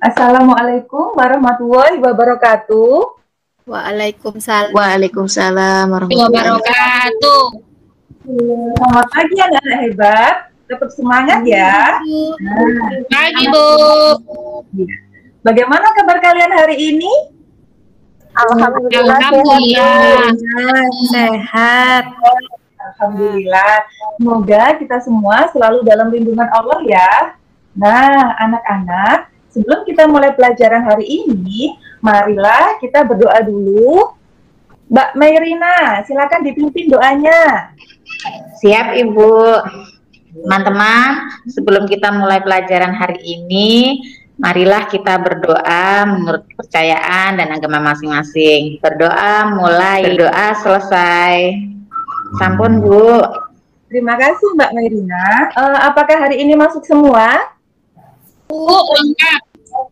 Assalamualaikum warahmatullahi wabarakatuh. Waalaikumsalam Waalaikumsalam warahmatullahi wabarakatuh. Selamat pagi anak-anak hebat. Tetap semangat ya. Pagi, Bu. Bagaimana kabar kalian hari ini? Alhamdulillah. sehat. Alhamdulillah. Semoga kita semua selalu dalam lindungan Allah ya. Nah, anak-anak, sebelum kita mulai pelajaran hari ini, marilah kita berdoa dulu. Mbak Mayrina, silakan dipimpin doanya. Siap Ibu. Teman-teman, sebelum kita mulai pelajaran hari ini, marilah kita berdoa menurut kepercayaan dan agama masing-masing. Berdoa mulai, berdoa selesai. Sampun Bu. Terima kasih Mbak Mayrina. Apakah hari ini masuk semua? Lengkap.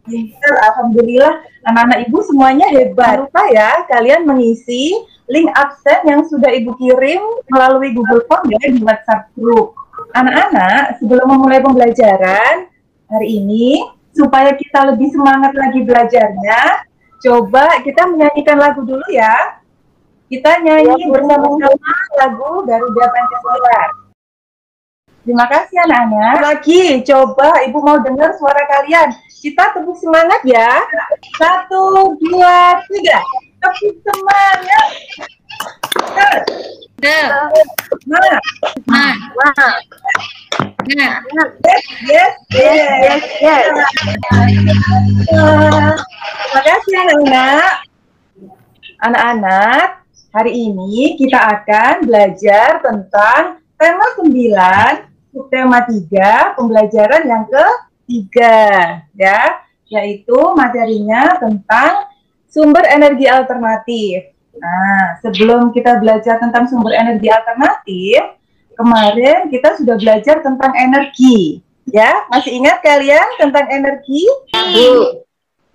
Pinter, alhamdulillah. Anak-anak Ibu semuanya hebat. Lupa ya, kalian mengisi link absen yang sudah Ibu kirim melalui Google Form ya di WhatsApp group. Anak-anak, sebelum memulai pembelajaran hari ini, supaya kita lebih semangat lagi belajarnya, coba kita menyanyikan lagu dulu ya. Kita nyanyi bersama-sama lagu Garuda Pancasila. Terima kasih anak-anak. Lagi, coba Ibu mau dengar suara kalian. Kita tepuk semangat ya. 1, 2, 3. Tepuk semangat. Yes. Terima kasih anak-anak. Anak-anak, hari ini kita akan belajar tentang tema 9, subtema 3, pembelajaran yang ketiga, ya, yaitu materinya tentang sumber energi alternatif. Nah, sebelum kita belajar tentang sumber energi alternatif, kemarin kita sudah belajar tentang energi, ya. Masih ingat kalian tentang energi? Bu.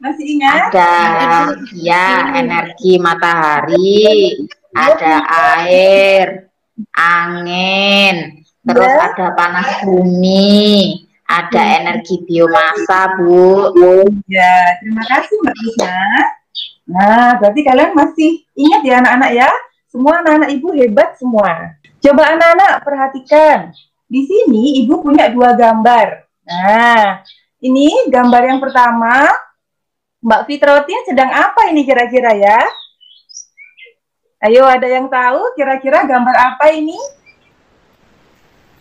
Masih ingat? Ada ya energi matahari, ada air, angin, terus ada panas bumi, ada energi biomasa, Bu. Ya, terima kasih Mbak Risma. Nah, berarti kalian masih ingat ya anak-anak ya? Semua anak-anak Ibu hebat semua. Coba anak-anak perhatikan. Di sini Ibu punya 2 gambar. Nah, ini gambar yang pertama. Mbak Fitrotin sedang apa ini kira-kira ya? Ayo, ada yang tahu kira-kira gambar apa ini?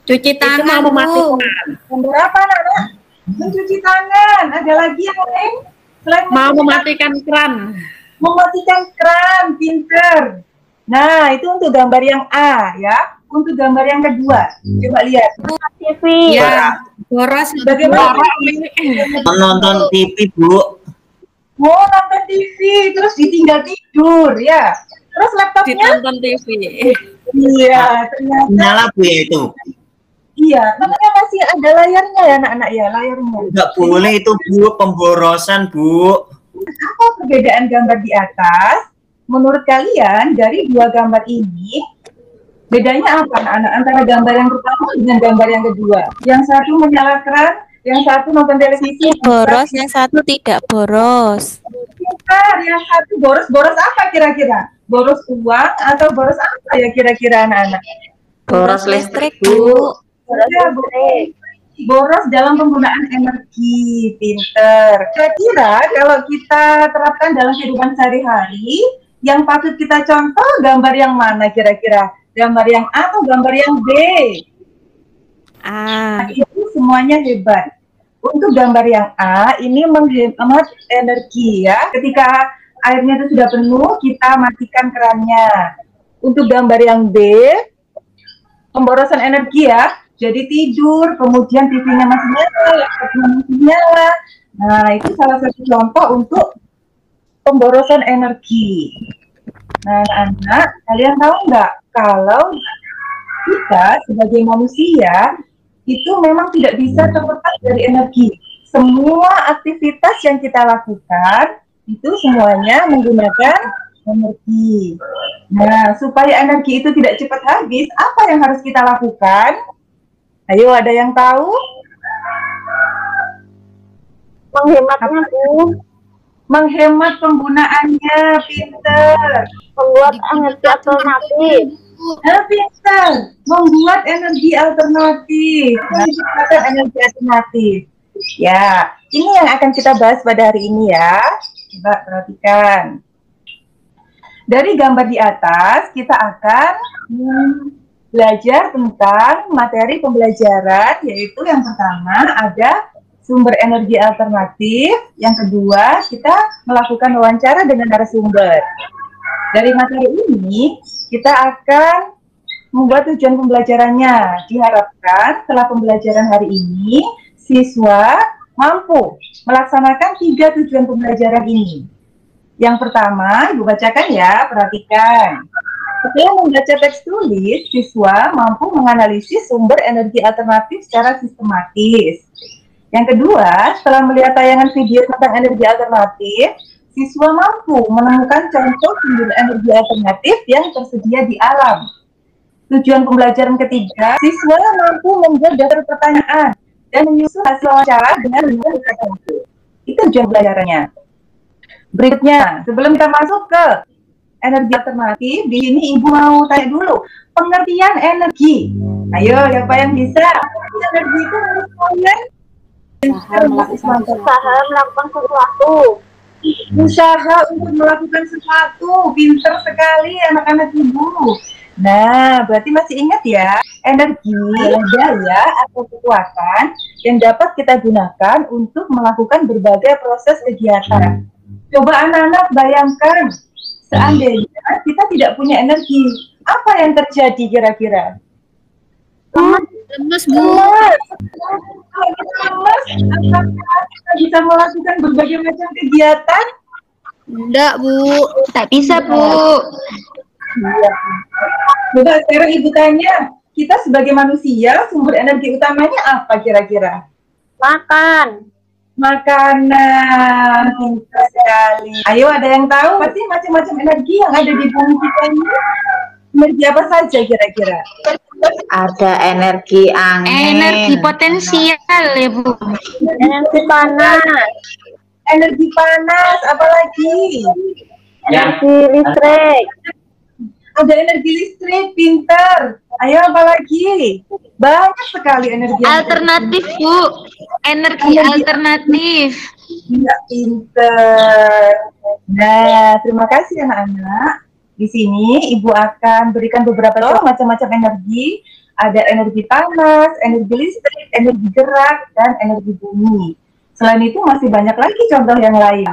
Cuci tangan, Bu. Gambar apa anak-anak? Mencuci tangan. Ada lagi yang lain? Mau mematikan keran. Mematikan keran, pinter. Nah, itu untuk gambar yang A ya. Untuk gambar yang kedua, coba lihat. TV. Ya, boros. Bagaimana? Menonton TV, Bu. Mau nonton TV, terus ditinggal tidur ya. Terus laptopnya? Ditonton TV. Iya, ternyata. Nyala Bu ya itu. Iya, makanya masih ada layarnya ya anak-anak ya, layarnya. Nggak boleh itu Bu, pemborosan Bu. Apa perbedaan gambar di atas? Menurut kalian dari 2 gambar ini, bedanya apa anak-anak antara gambar yang pertama dengan gambar yang kedua? Yang satu menyala keran, yang satu nonton televisi. Boros, yang satu tidak boros. Pintar, yang satu boros apa kira-kira? Boros uang atau boros apa ya kira-kira anak-anak? Boros listrik, Bu. Boros dalam penggunaan energi, pinter. Kira-kira kalau kita terapkan dalam kehidupan sehari-hari, yang patut kita contoh gambar yang mana kira-kira? Gambar yang A atau gambar yang B? A. Itu semuanya hebat. Untuk gambar yang A, ini menghemat energi ya. Ketika airnya itu sudah penuh, kita matikan kerannya. Untuk gambar yang B, pemborosan energi ya. Jadi tidur, kemudian TV-nya masih nyala, laptopnya masih nyala. Nah, itu salah satu contoh untuk pemborosan energi. Nah, anak, kalian tahu nggak kalau kita sebagai manusia itu memang tidak bisa terlepas dari energi. Semua aktivitas yang kita lakukan itu semuanya menggunakan energi. Nah, supaya energi itu tidak cepat habis, apa yang harus kita lakukan? Ayo, ada yang tahu? Menghematnya, Bu. Menghemat penggunaannya, pinter. Membuat energi alternatif. Pinter. Membuat energi alternatif. Menciptakan energi alternatif. Ya, ini yang akan kita bahas pada hari ini ya. Coba perhatikan. Dari gambar di atas, kita akan belajar tentang materi pembelajaran, yaitu yang pertama ada sumber energi alternatif, yang kedua kita melakukan wawancara dengan narasumber. Dari materi ini kita akan membuat tujuan pembelajarannya. Diharapkan setelah pembelajaran hari ini siswa mampu melaksanakan 3 tujuan pembelajaran ini. Yang pertama, Ibu bacakan ya, perhatikan. Setelah membaca teks tulis, siswa mampu menganalisis sumber energi alternatif secara sistematis. Yang kedua, setelah melihat tayangan video tentang energi alternatif, siswa mampu menemukan contoh sumber energi alternatif yang tersedia di alam. Tujuan pembelajaran ketiga, siswa mampu membuat daftar pertanyaan dan menyusun hasil wawancara dengan menurut tertentu. Itu tujuan pembelajarannya. Berikutnya, sebelum kita masuk ke energi alternatif, di sini Ibu mau tanya dulu, pengertian energi. Ayo, siapa yang bisa? Energi itu menurut kalian? Usaha melakukan sesuatu. Usaha untuk melakukan sesuatu. Pinter sekali anak-anak Ibu. Nah, berarti masih ingat ya, energi adalah daya atau kekuatan yang dapat kita gunakan untuk melakukan berbagai proses kegiatan. Coba anak-anak bayangkan, seandainya kita tidak punya energi, apa yang terjadi kira-kira? Lemes, Bu. Kalau kita lemes, apakah kita bisa melakukan berbagai macam kegiatan? Enggak, Bu. Tak bisa, Bu. Iya. Coba sekarang Ibu tanya, kita sebagai manusia, sumber energi utamanya apa kira-kira? Makan. Makanan, pintar sekali. Ayo, ada yang tahu pasti macam-macam energi yang ada di bumi kita ini? Energi apa saja kira-kira? Ada energi angin. Energi potensial ya, Bu. Energi panas. Energi panas, apalagi? Energi listrik. Ada energi listrik, pintar. Ayo, apalagi? Banyak sekali energi. Alternatif, Bu. Energi alternatif. Iya, pintar. Nah, terima kasih anak-anak. Di sini Ibu akan berikan beberapa contoh macam-macam energi. Ada energi panas, energi listrik, energi gerak, dan energi bumi. Selain itu masih banyak lagi contoh yang lain.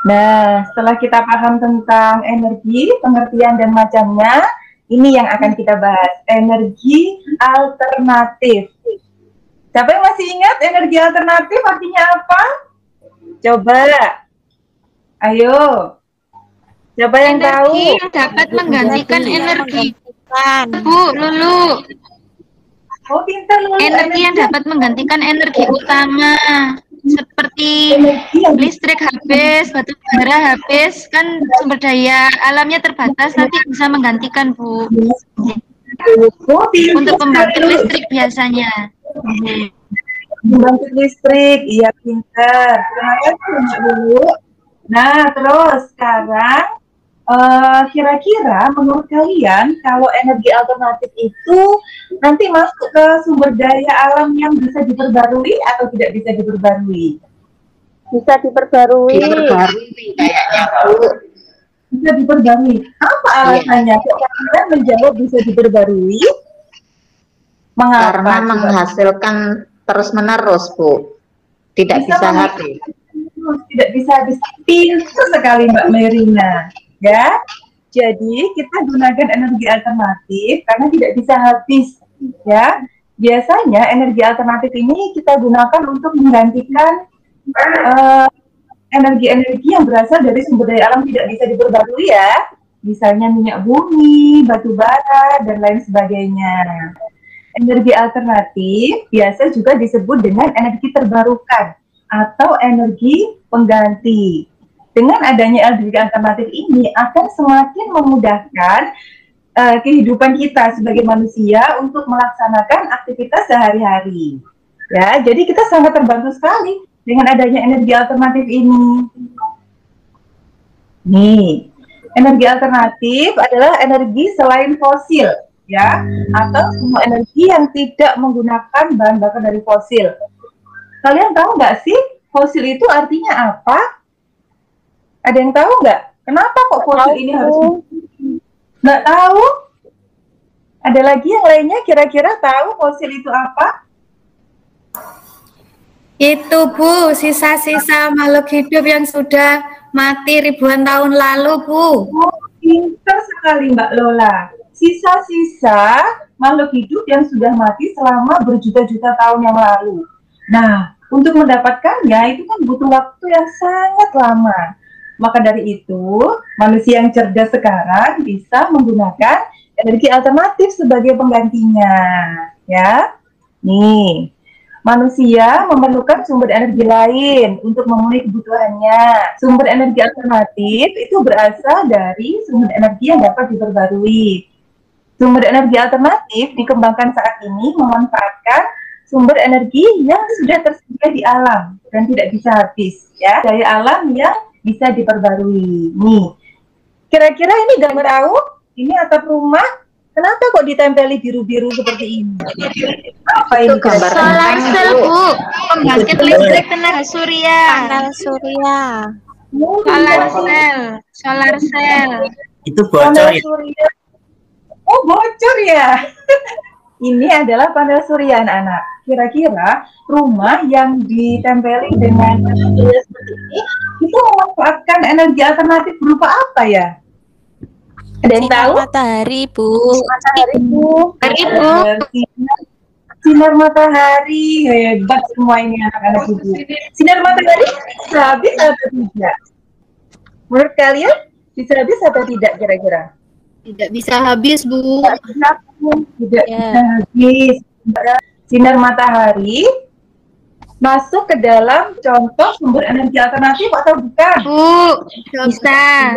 Nah, setelah kita paham tentang energi, pengertian dan macamnya, ini yang akan kita bahas, energi alternatif. Siapa yang masih ingat energi alternatif artinya apa? Coba. Ayo. Siapa yang tahu? Energi yang dapat menggantikan energi. Bu, Lulu. Oh, pintar Lulu. Energi yang dapat menggantikan energi utama. Seperti listrik habis, batu bara habis, kan sumber daya alamnya terbatas, nanti bisa menggantikan, Bu. Untuk pembangkit listrik biasanya. Pembangkit listrik, iya pintar. Terima kasih dulu. Nah, terus sekarang kira-kira menurut kalian kalau energi alternatif itu nanti masuk ke sumber daya alam yang bisa diperbarui atau tidak bisa diperbarui? Bisa diperbarui. Kayaknya, Bu. Bisa diperbarui. Apa alasannya? Kok kalian menjawab bisa diperbarui? Mengapa? Karena menghasilkan terus-menerus, Bu. Tidak bisa habis. Tidak bisa habis. Pintar sekali Mbak Merina. Ya, jadi kita gunakan energi alternatif karena tidak bisa habis. Ya, biasanya energi alternatif ini kita gunakan untuk menggantikan energi-energi yang berasal dari sumber daya alam tidak bisa diperbarui ya. Misalnya minyak bumi, batu bara, dan lain sebagainya. Energi alternatif biasa juga disebut dengan energi terbarukan atau energi pengganti. Dengan adanya energi alternatif ini akan semakin memudahkan kehidupan kita sebagai manusia untuk melaksanakan aktivitas sehari-hari. Ya, jadi kita sangat terbantu sekali dengan adanya energi alternatif ini. Nih, energi alternatif adalah energi selain fosil, ya, atau semua energi yang tidak menggunakan bahan bakar dari fosil. Kalian tahu nggak sih fosil itu artinya apa? Ada yang tahu nggak? Kenapa kok fosil ini harus? Nggak tahu? Ada lagi yang lainnya kira-kira tahu fosil itu apa? Itu Bu, sisa-sisa makhluk hidup yang sudah mati ribuan tahun lalu Bu. Oh, pintar sekali Mbak Lola. Sisa-sisa makhluk hidup yang sudah mati selama berjuta-juta tahun yang lalu. Nah, untuk mendapatkannya itu kan butuh waktu yang sangat lama. Maka dari itu, manusia yang cerdas sekarang bisa menggunakan energi alternatif sebagai penggantinya. Ya, nih. Manusia memerlukan sumber energi lain untuk memenuhi kebutuhannya. Sumber energi alternatif itu berasal dari sumber energi yang dapat diperbarui. Sumber energi alternatif dikembangkan saat ini memanfaatkan sumber energi yang sudah tersedia di alam dan tidak bisa habis, ya. Daya alam yang bisa diperbarui. Nih, kira-kira ini gambar ini atap rumah. Kenapa kok ditempeli biru-biru seperti ini? Apa ini gambar? Solar cell, Bu. Pembangkit listrik tenaga surya. Panel surya. Solar cell. Itu bocor ya? Surya. Oh, bocor ya. Ini adalah panel surya, anak-anak. Kira-kira rumah yang ditempeli dengan surya seperti ini itu memanfaatkan energi alternatif berupa apa ya? Ada yang tahu? Matahari, Bu. Matahari, Bu. Sinar matahari, hebat semua ini anak-anak Ibu. Sinar matahari bisa habis atau tidak? Menurut kalian bisa habis atau tidak kira-kira? Tidak bisa habis Bu. Tidak bisa habis. Sinar matahari masuk ke dalam contoh sumber energi alternatif atau bukan? Bu, bisa.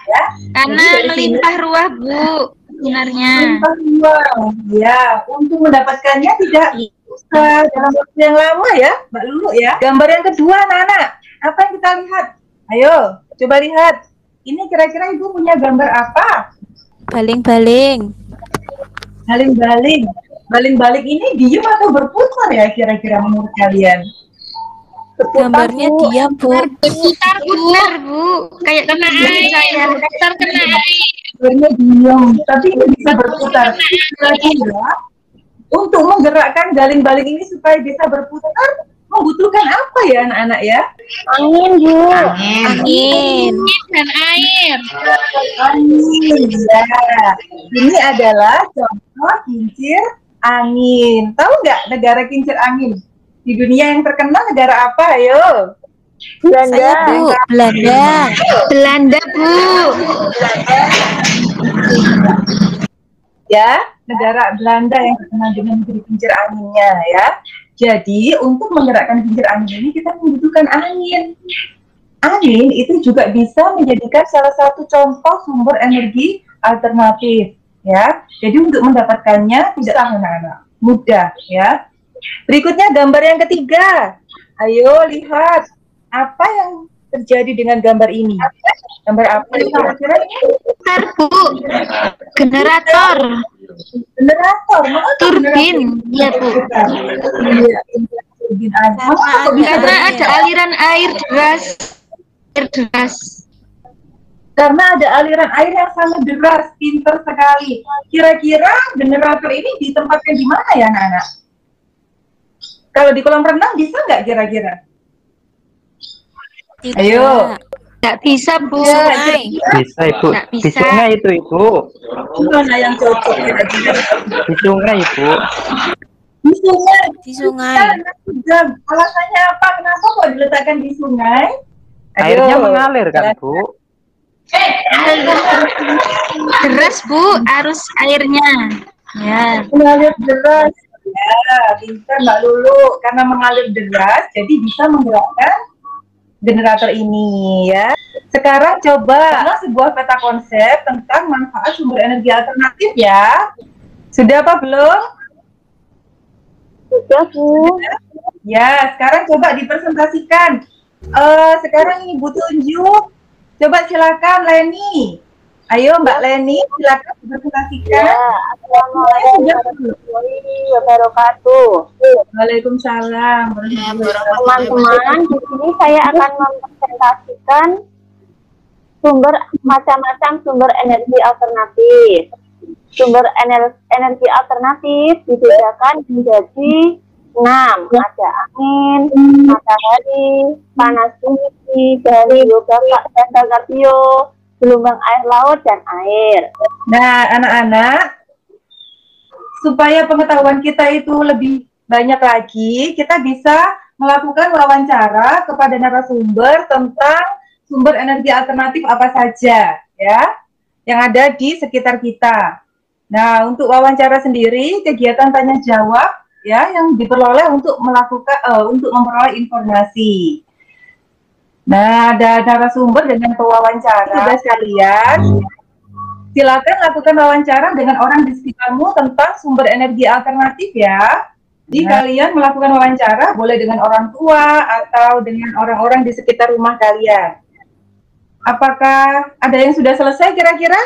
Ya. Karena melimpah ruah, Bu, sebenarnya. Melimpah ruah, ya. Untuk mendapatkannya tidak usah dalam waktu yang lama ya, Mbak Lulu ya. Gambar yang kedua, anak-anak. Apa yang kita lihat? Ayo, coba lihat. Ini kira-kira Ibu punya gambar apa? Baling-baling. Baling-baling. Baling-baling ini diem atau berputar ya kira-kira menurut kalian? Gambarnya dia, Bu. Berputar, Bu. Kayak kena air. Berputar kena air. Gambarnya diem, tapi ini bisa berputar. Kira-kira untuk menggerakkan baling-baling ini supaya bisa berputar, membutuhkan apa ya anak-anak ya? Angin, Bu. Angin. Dan air. Angin, ya. Ini adalah contoh kincir angin. Tahu nggak negara kincir angin? Di dunia yang terkenal negara apa? Ayo. Saya, Bu. Belanda. Belanda, Bu. Ya, negara Belanda yang terkenal dengan negeri kincir anginnya ya. Jadi untuk menggerakkan kincir angin ini kita membutuhkan angin. Angin itu juga bisa menjadikan salah satu contoh sumber energi alternatif ya. Jadi untuk mendapatkannya tidak anak-anak mudah ya. Berikutnya gambar yang ketiga. Ayo lihat apa yang terjadi dengan gambar ini. Gambar apa kira-kira? Bu. Generator. Generator. Turbin. Iya, Bu. Iya, turbin aja. Karena ada aliran air deras. Karena ada aliran air yang sangat deras, pintar sekali. Kira-kira generator ini ditempatkan di mana ya anak-anak? Kalau di kolam renang bisa nggak kira-kira? Ayo. Nggak bisa, Bu. Ya, bisa Ibu. Nggak bisa. Di sungai itu Ibu. Mana yang cocok kira-kira? Di sungai Ibu. Di sungai. Di sungai. Alasannya apa? Kenapa kok diletakkan di sungai? Airnya mengalir kan Bu? Deras, Bu, arus airnya. Ya. Mengalir deras. Ya, pintar Mbak Lulu. Karena mengalir deras, jadi bisa menggerakkan generator ini ya. Sekarang coba sebuah peta konsep tentang manfaat sumber energi alternatif ya. Sudah apa belum? Sudah, Bu. Ya, sekarang coba dipresentasikan. Sekarang Ibu tunjuk. Coba silakan Leni. Ayo Mbak Leni, silakan dipresentasikan. Ya, Assalamualaikum warahmatullahi wabarakatuh. Waalaikumsalam. Teman-teman, di sini saya akan mempresentasikan macam-macam sumber energi alternatif. Sumber energi alternatif dibedakan menjadi 6. Ada angin, matahari, panas bumi, dari gas bakar bio, gelombang air laut, dan air. Nah, anak-anak, supaya pengetahuan kita itu lebih banyak lagi, kita bisa melakukan wawancara kepada narasumber tentang sumber energi alternatif apa saja, ya, yang ada di sekitar kita. Nah, untuk wawancara sendiri, kegiatan tanya jawab, ya, yang diperoleh untuk memperoleh informasi. Nah, ada narasumber dengan pewawancara. Tugas kalian, silakan lakukan wawancara dengan orang di sekitarmu tentang sumber energi alternatif, ya. Jadi kalian melakukan wawancara boleh dengan orang tua atau dengan orang-orang di sekitar rumah kalian. Apakah ada yang sudah selesai kira-kira?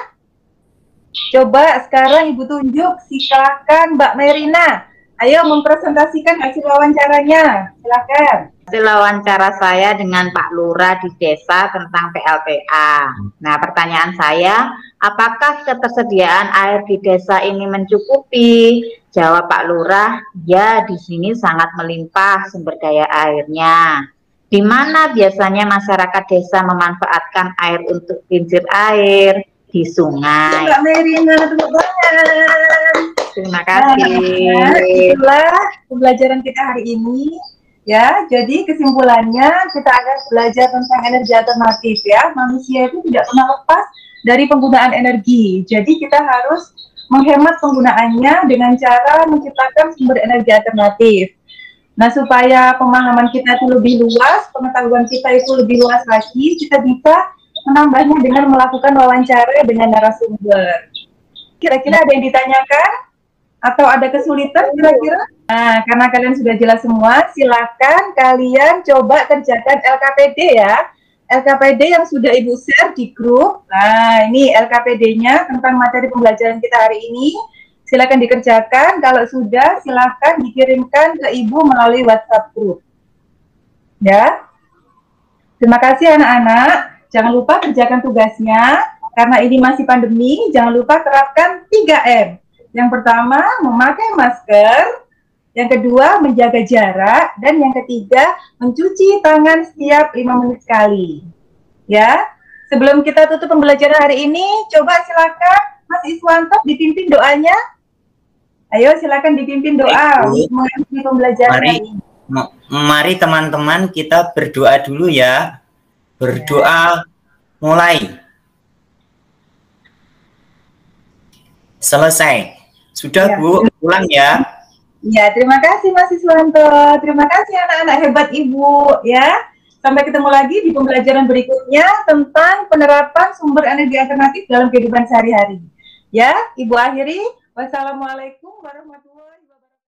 Coba sekarang Ibu tunjuk, silakan Mbak Merina. Ayo mempresentasikan hasil wawancaranya, silakan. Hasil wawancara saya dengan Pak Lurah di desa tentang PLTA. Nah, pertanyaan saya, apakah ketersediaan air di desa ini mencukupi? Jawab Pak Lurah, ya di sini sangat melimpah sumber daya airnya. Di mana biasanya masyarakat desa memanfaatkan air untuk kincir air? Di sungai. Mbak Merina, tepuk tangan. Terima kasih. Nah, itulah pembelajaran kita hari ini. Ya, jadi kesimpulannya kita akan belajar tentang energi alternatif, ya. Manusia itu tidak pernah lepas dari penggunaan energi. Jadi kita harus menghemat penggunaannya dengan cara menciptakan sumber energi alternatif. Nah, supaya pemahaman kita itu lebih luas, pengetahuan kita itu lebih luas lagi, kita bisa menambahnya dengan melakukan wawancara dengan narasumber. Kira-kira ada yang ditanyakan? Atau ada kesulitan kira-kira? Nah, karena kalian sudah jelas semua, silakan kalian coba kerjakan LKPD, ya. LKPD yang sudah Ibu share di grup. Nah, ini LKPD-nya tentang materi pembelajaran kita hari ini. Silakan dikerjakan. Kalau sudah, silakan dikirimkan ke Ibu melalui WhatsApp grup. Ya. Terima kasih anak-anak. Jangan lupa kerjakan tugasnya. Karena ini masih pandemi, jangan lupa terapkan 3M. Yang pertama, memakai masker. Yang kedua, menjaga jarak. Dan yang ketiga, mencuci tangan setiap 5 menit sekali. Ya, sebelum kita tutup pembelajaran hari ini, coba silakan Mas Iswanto dipimpin doanya. Ayo, silakan dipimpin doa untuk mengakhiri pembelajaran hari ini. Mari teman-teman kita berdoa dulu ya. Berdoa mulai. Selesai. Sudah ya. Bu, pulang ya. Ya, terima kasih Mas Iswanto. Terima kasih anak-anak hebat Ibu ya. Sampai ketemu lagi di pembelajaran berikutnya tentang penerapan sumber energi alternatif dalam kehidupan sehari-hari. Ya, Ibu akhiri. Wassalamualaikum warahmatullahi wabarakatuh.